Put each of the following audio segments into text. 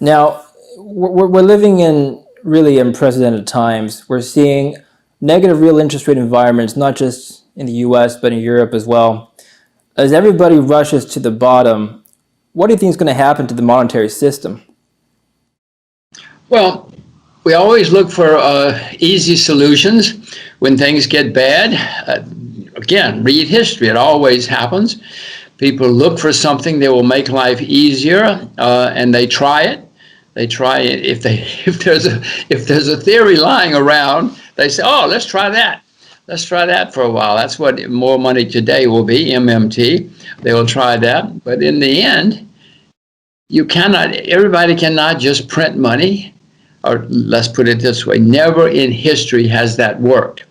Now, we're living in really unprecedented times. We're seeing negative real interest rate environments, not just in the US, but in Europe as well. As everybody rushes to the bottom, what do you think is going to happen to the monetary system? Well, we always look for easy solutions when things get bad. Again, read history. It always happens. People look for something that will make life easier, and they try it. They try it. If there's a theory lying around, they say, "Oh, let's try that. Let's try that for a while." That's what more money today will be. MMT. They will try that, but in the end, you cannot. Everybody cannot just print money. Or let's put it this way: never in history has that worked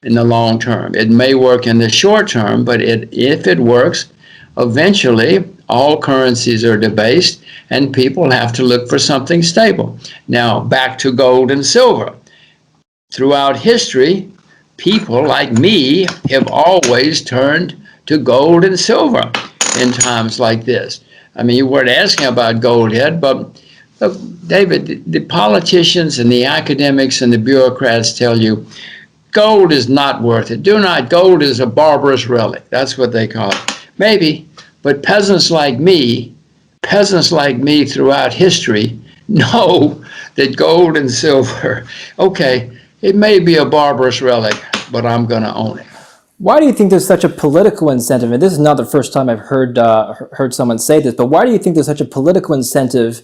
in the long term. It may work in the short term, but if it works, eventually all currencies are debased and people have to look for something stable. Now, back to gold and silver. Throughout history, people like me have always turned to gold and silver in times like this. I mean, you weren't asking about gold yet, but look, David, the politicians and the academics and the bureaucrats tell you gold is not worth it. Gold is a barbarous relic. That's what they call it. Maybe, but peasants like me throughout history know that gold and silver, okay, it may be a barbarous relic, but I'm going to own it. Why do you think there's such a political incentive? And this is not the first time I've heard someone say this, but why do you think there's such a political incentive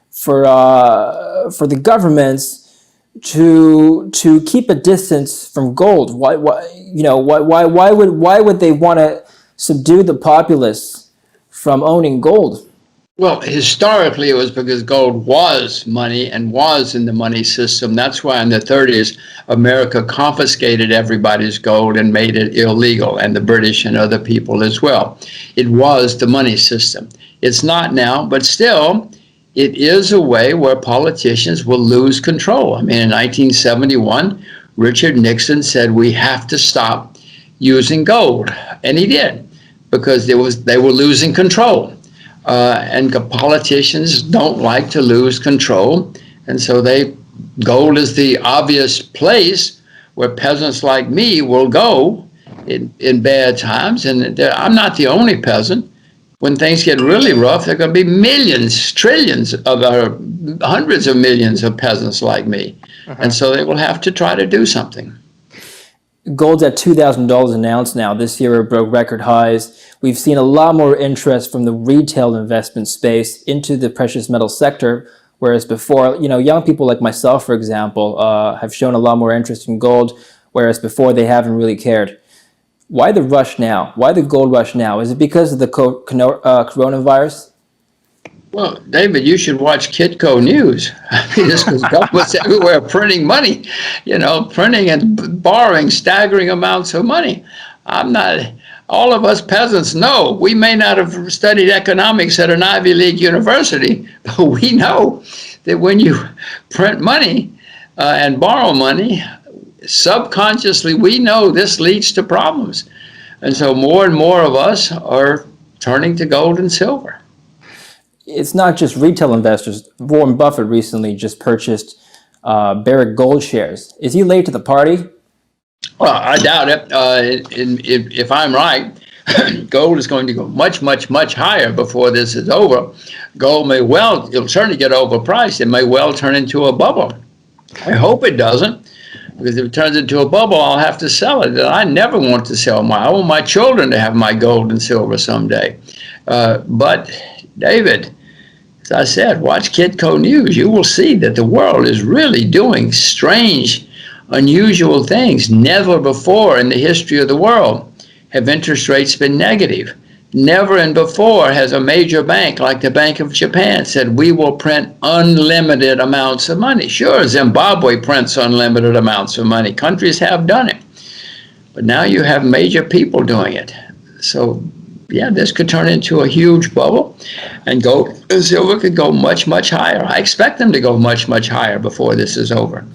for the governments to keep a distance from gold? Why would they want to subdue the populace from owning gold? Well, historically, it was because gold was money and was in the money system. That's why in the 30s, America confiscated everybody's gold and made it illegal, and the British and other people as well. It was the money system. It's not now, but still, it is a way where politicians will lose control. I mean, in 1971, Richard Nixon said we have to stop using gold, and he did, because they were losing control. And politicians don't like to lose control, and so gold is the obvious place where peasants like me will go in bad times. And I'm not the only peasant. When things get really rough, there are going to be millions, trillions hundreds of millions of peasants like me. And so they will have to try to do something. Gold's at $2,000 an ounce now. This year it broke record highs. We've seen a lot more interest from the retail investment space into the precious metal sector, whereas before, young people like myself, for example, have shown a lot more interest in gold, whereas before they haven't really cared. Why the rush now? Why the gold rush now? Is it because of the coronavirus? Well, David, you should watch Kitco News. I mean, this because governments everywhere printing money, printing and borrowing staggering amounts of money. All of us peasants know. We may not have studied economics at an Ivy League university, but we know that when you print money and borrow money, subconsciously we know this leads to problems. And so more and more of us are turning to gold and silver. It's not just retail investors. Warren Buffett recently just purchased Barrick Gold shares. Is he late to the party? Well, I doubt it. If I'm right, gold is going to go much, much, much higher before this is over. Gold it'll certainly get overpriced. It may well turn into a bubble. I hope it doesn't, because if it turns into a bubble, I'll have to sell it. And I never want to sell I want my children to have my gold and silver someday. But David, as I said, watch Kitco News. You will see that the world is really doing strange, unusual things. Never before in the history of the world have interest rates been negative. Never and before has a major bank like the Bank of Japan said, we will print unlimited amounts of money. Sure, Zimbabwe prints unlimited amounts of money. Countries have done it. But now you have major people doing it. So yeah, this could turn into a huge bubble, and gold and silver could go much, much higher. I expect them to go much, much higher before this is over.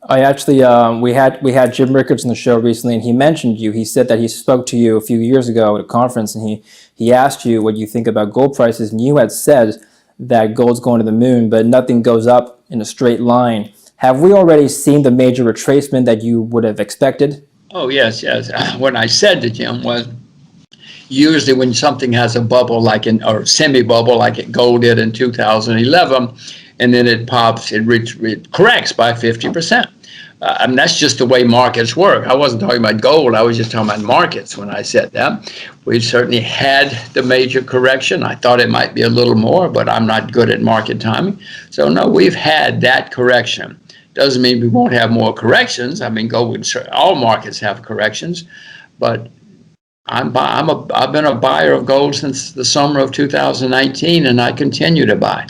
I actually, we had Jim Rickards on the show recently, and he mentioned you. He said that he spoke to you a few years ago at a conference, and he asked you what you think about gold prices, and you had said that gold's going to the moon, but nothing goes up in a straight line. Have we already seen the major retracement that you would have expected? Oh, yes, yes. What I said to Jim was usually when something has a bubble like or semi-bubble like gold did in 2011, and then it pops, it corrects by 50%. And that's just the way markets work. I wasn't talking about gold. I was just talking about markets when I said that. We certainly had the major correction. I thought it might be a little more, but I'm not good at market timing. So no, we've had that correction. Doesn't mean we won't have more corrections. I mean, all markets have corrections, but I've been a buyer of gold since the summer of 2019, and I continue to buy.